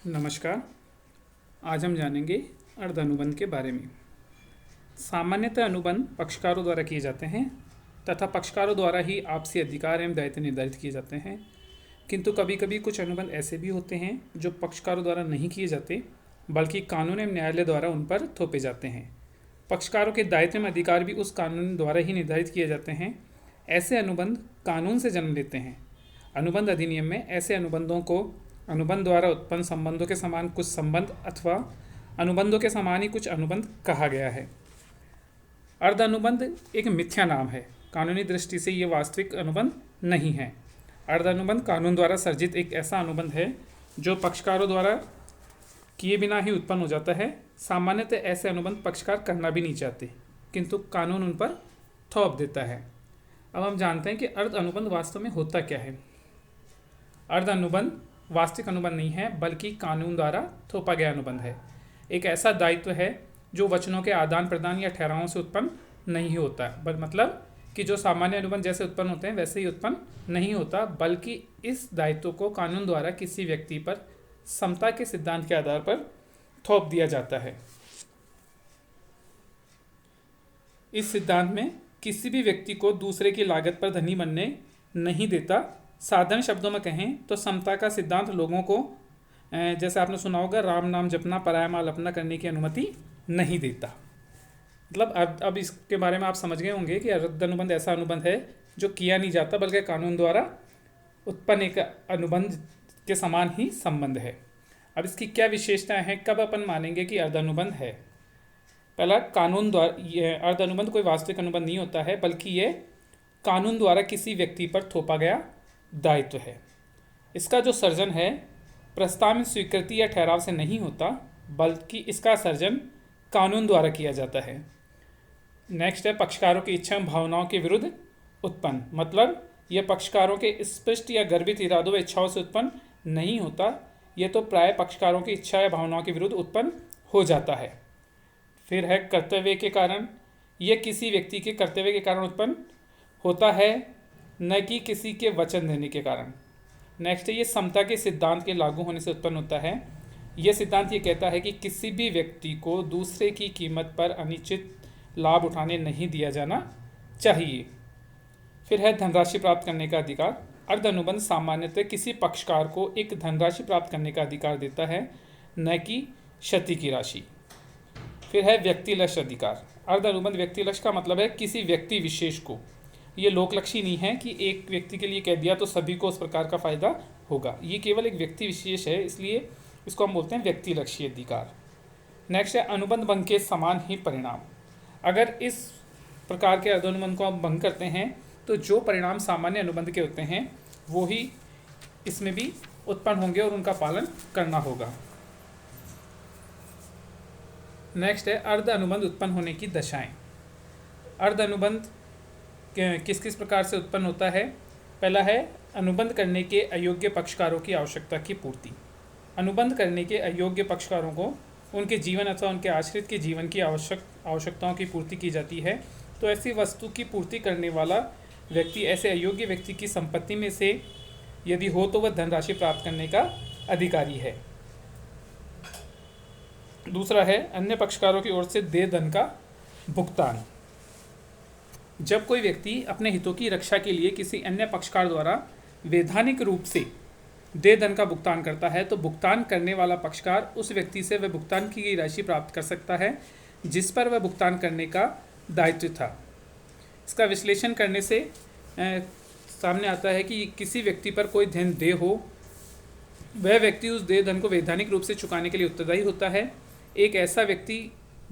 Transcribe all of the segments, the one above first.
नमस्कार। आज हम जानेंगे अर्ध अनुबंध के बारे में। सामान्यतः अनुबंध पक्षकारों द्वारा किए जाते हैं तथा पक्षकारों द्वारा ही आपसी अधिकार एवं दायित्व निर्धारित किए जाते हैं, किंतु कभी कभी कुछ अनुबंध ऐसे भी होते हैं जो पक्षकारों द्वारा नहीं किए जाते बल्कि कानून एवं न्यायालय द्वारा उन पर थोपे जाते हैं। पक्षकारों के दायित्व एवं अधिकार भी उस कानून द्वारा ही निर्धारित किए जाते हैं। ऐसे अनुबंध कानून से जन्म लेते हैं। अनुबंध अधिनियम में ऐसे अनुबंधों को अनुबंध द्वारा उत्पन्न संबंधों के समान कुछ संबंध अथवा अनुबंधों के समान ही कुछ अनुबंध कहा गया है। अर्ध अनुबंध एक मिथ्या नाम है। कानूनी दृष्टि से ये वास्तविक अनुबंध नहीं है। अर्ध अनुबंध कानून द्वारा सर्जित एक ऐसा अनुबंध है जो पक्षकारों द्वारा किए बिना ही उत्पन्न हो जाता है। सामान्यतः ऐसे अनुबंध पक्षकार करना भी नहीं चाहते, किंतु कानून उन पर थोप देता है। अब हम जानते हैं कि अर्ध अनुबंध वास्तव में होता क्या है। अर्ध अनुबंध वास्तविक अनुबंध नहीं है बल्कि कानून द्वारा थोपा गया अनुबंध है। एक ऐसा दायित्व है जो वचनों के आदान प्रदान या ठहरावों से उत्पन्न नहीं होता, मतलब कि जो सामान्य अनुबंध जैसे उत्पन्न होते हैं वैसे ही उत्पन्न नहीं होता, बल्कि इस दायित्व को कानून द्वारा किसी व्यक्ति पर समता के सिद्धांत के आधार पर थोप दिया जाता है। इस सिद्धांत में किसी भी व्यक्ति को दूसरे की लागत पर धनी बनने नहीं देता। साधारण शब्दों में कहें तो समता का सिद्धांत लोगों को, जैसे आपने सुना होगा, राम नाम जपना पराया माल अपना करने की अनुमति नहीं देता। मतलब अब इसके बारे में आप समझ गए होंगे कि अर्ध अनुबंध ऐसा अनुबंध है जो किया नहीं जाता बल्कि कानून द्वारा उत्पन्न एक अनुबंध के समान ही संबंध है। अब इसकी क्या विशेषताएं हैं, कब अपन मानेंगे कि अर्ध अनुबंध है। पहला, कानून द्वारा अर्ध अनुबंध कोई वास्तविक अनुबंध नहीं होता है बल्कि ये कानून द्वारा किसी व्यक्ति पर थोपा गया दायित्व है। इसका जो सर्जन है प्रस्ताव में स्वीकृति या ठहराव से नहीं होता बल्कि इसका सर्जन कानून द्वारा किया जाता है। नेक्स्ट है, पक्षकारों की इच्छा भावनाओं के विरुद्ध उत्पन्न, मतलब यह पक्षकारों के स्पष्ट या गर्भित इरादों व इच्छाओं से उत्पन्न नहीं होता, यह तो प्राय पक्षकारों की इच्छा या भावनाओं के विरुद्ध उत्पन्न हो जाता है। फिर है कर्तव्य के कारण, यह किसी व्यक्ति के कर्तव्य के कारण उत्पन्न होता है, न कि किसी के वचन देने के कारण। नेक्स्ट है, ये समता के सिद्धांत के लागू होने से उत्पन्न होता है। यह सिद्धांत ये कहता है कि किसी भी व्यक्ति को दूसरे की कीमत पर अनिश्चित लाभ उठाने नहीं दिया जाना चाहिए। फिर है धनराशि प्राप्त करने का अधिकार। अर्ध अनुबंध सामान्यतः किसी पक्षकार को एक धनराशि प्राप्त करने का अधिकार देता है, न कि क्षति की राशि। फिर है व्यक्तिलक्ष्य अधिकार। अर्ध अनुबंध व्यक्तिलक्ष्य का मतलब है किसी व्यक्ति विशेष को, ये लोकलक्षी नहीं है कि एक व्यक्ति के लिए कह दिया तो सभी को उस प्रकार का फायदा होगा। ये केवल एक व्यक्ति विशेष है, इसलिए इसको हम बोलते हैं व्यक्तिलक्षी अधिकार। नेक्स्ट है अनुबंध भंग के समान ही परिणाम। अगर इस प्रकार के अर्ध अनुबंध को हम भंग करते हैं तो जो परिणाम सामान्य अनुबंध के होते हैं वो ही इसमें भी उत्पन्न होंगे और उनका पालन करना होगा। नेक्स्ट है अर्ध अनुबंध उत्पन्न होने की दशाएं। अर्ध अनुबंध किस किस प्रकार से उत्पन्न होता है। पहला है अनुबंध करने के अयोग्य पक्षकारों की आवश्यकता की पूर्ति। अनुबंध करने के अयोग्य पक्षकारों को उनके जीवन अथवा उनके आश्रित के जीवन की आवश्यकताओं की पूर्ति की जाती है। तो ऐसी वस्तु की पूर्ति करने वाला व्यक्ति ऐसे अयोग्य व्यक्ति की संपत्ति में से यदि हो तो वह धनराशि प्राप्त करने का अधिकारी है। दूसरा है अन्य पक्षकारों की ओर से देय धन का भुगतान। जब कोई व्यक्ति अपने हितों की रक्षा के लिए किसी अन्य पक्षकार द्वारा वैधानिक रूप से देय धन का भुगतान करता है तो भुगतान करने वाला पक्षकार उस व्यक्ति से वह भुगतान की गई राशि प्राप्त कर सकता है जिस पर वह भुगतान करने का दायित्व था। इसका विश्लेषण करने से सामने आता है कि किसी व्यक्ति पर कोई धन देय हो, वह व्यक्ति उस देय धन को वैधानिक रूप से चुकाने के लिए उत्तरदायी होता है। एक ऐसा व्यक्ति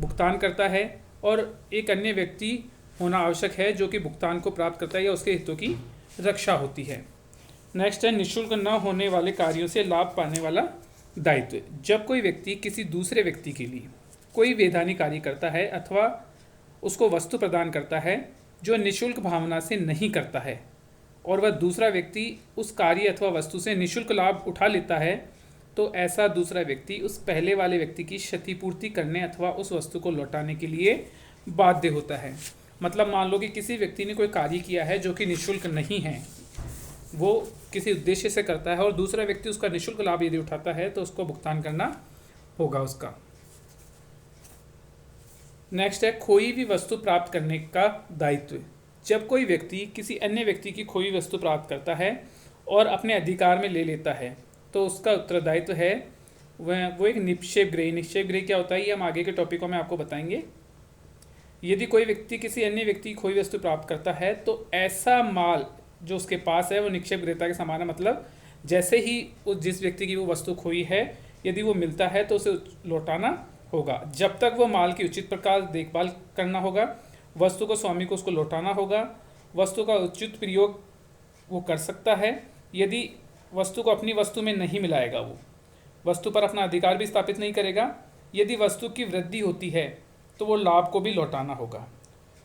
भुगतान करता है और एक अन्य व्यक्ति होना आवश्यक है जो कि भुगतान को प्राप्त करता है या उसके हितों की रक्षा होती है। नेक्स्ट है निःशुल्क न होने वाले कार्यों से लाभ पाने वाला दायित्व। जब कोई व्यक्ति किसी दूसरे व्यक्ति के लिए कोई वैधानिक कार्य करता है अथवा उसको वस्तु प्रदान करता है जो निःशुल्क भावना से नहीं करता है और वह दूसरा व्यक्ति उस कार्य अथवा वस्तु से निःशुल्क लाभ उठा लेता है, तो ऐसा दूसरा व्यक्ति उस पहले वाले व्यक्ति की क्षतिपूर्ति करने अथवा उस वस्तु को लौटाने के लिए बाध्य होता है। मतलब मान लो कि किसी व्यक्ति ने कोई कार्य किया है जो कि निःशुल्क नहीं है, वो किसी उद्देश्य से करता है और दूसरा व्यक्ति उसका निःशुल्क लाभ यदि उठाता है तो उसको भुगतान करना होगा उसका। नेक्स्ट है खोई हुई वस्तु प्राप्त करने का दायित्व। जब कोई व्यक्ति किसी अन्य व्यक्ति की खोई हुई वस्तु प्राप्त करता है और अपने अधिकार में ले लेता है तो उसका उत्तरदायित्व है वो एक निक्षेप गृह। निक्षेप गृह क्या होता है ये हम आगे के टॉपिकों में आपको बताएंगे। यदि कोई व्यक्ति किसी अन्य व्यक्ति की खोई वस्तु प्राप्त करता है तो ऐसा माल जो उसके पास है वो निक्षेप गृहता के समान है। मतलब जैसे ही उस जिस व्यक्ति की वो वस्तु खोई है यदि वो मिलता है तो उसे लौटाना होगा। जब तक वो माल की उचित प्रकार देखभाल करना होगा, वस्तु को स्वामी को उसको लौटाना होगा, वस्तु का उचित प्रयोग वो कर सकता है। यदि वस्तु को अपनी वस्तु में नहीं मिलाएगा, वो वस्तु पर अपना अधिकार भी स्थापित नहीं करेगा। यदि वस्तु की वृद्धि होती है तो वो लाभ को भी लौटाना होगा।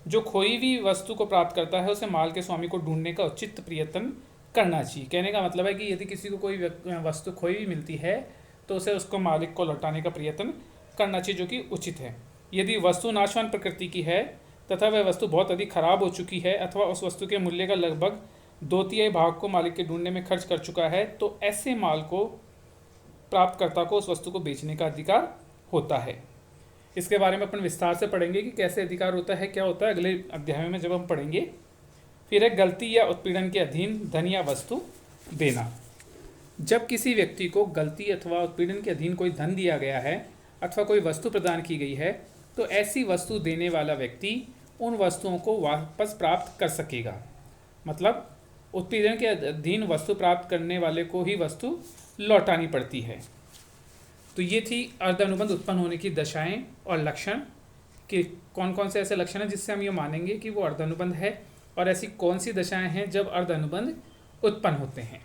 जो खोई हुई वस्तु को प्राप्त करता है उसे माल के स्वामी को ढूंढने का उचित प्रयत्न करना चाहिए। कहने का मतलब है कि यदि किसी को कोई वस्तु खोई हुई मिलती है तो उसे उसको मालिक को लौटाने का प्रयत्न करना चाहिए जो कि उचित है। यदि वस्तु नाशवान प्रकृति की है तथा वह वस्तु बहुत अधिक खराब हो चुकी है अथवा उस वस्तु के मूल्य का लगभग 2/3 भाग को मालिक के ढूंढने में खर्च कर चुका है तो ऐसे माल को प्राप्तकर्ता को उस वस्तु को बेचने का अधिकार होता है। इसके बारे में अपन विस्तार से पढ़ेंगे कि कैसे अधिकार होता है, क्या होता है, अगले अध्याय में जब हम पढ़ेंगे। फिर है गलती या उत्पीड़न के अधीन धन या वस्तु देना। जब किसी व्यक्ति को गलती अथवा उत्पीड़न के अधीन कोई धन दिया गया है अथवा कोई वस्तु प्रदान की गई है तो ऐसी वस्तु देने वाला व्यक्ति उन वस्तुओं को वापस प्राप्त कर सकेगा। मतलब उत्पीड़न के अधीन वस्तु प्राप्त करने वाले को ही वस्तु लौटानी पड़ती है। तो ये थी अर्धानुबंध उत्पन्न होने की दशाएं और लक्षण कि कौन कौन से ऐसे लक्षण हैं जिससे हम ये मानेंगे कि वो अर्धानुबंध है और ऐसी कौन सी दशाएं हैं जब अर्धानुबंध उत्पन्न होते हैं।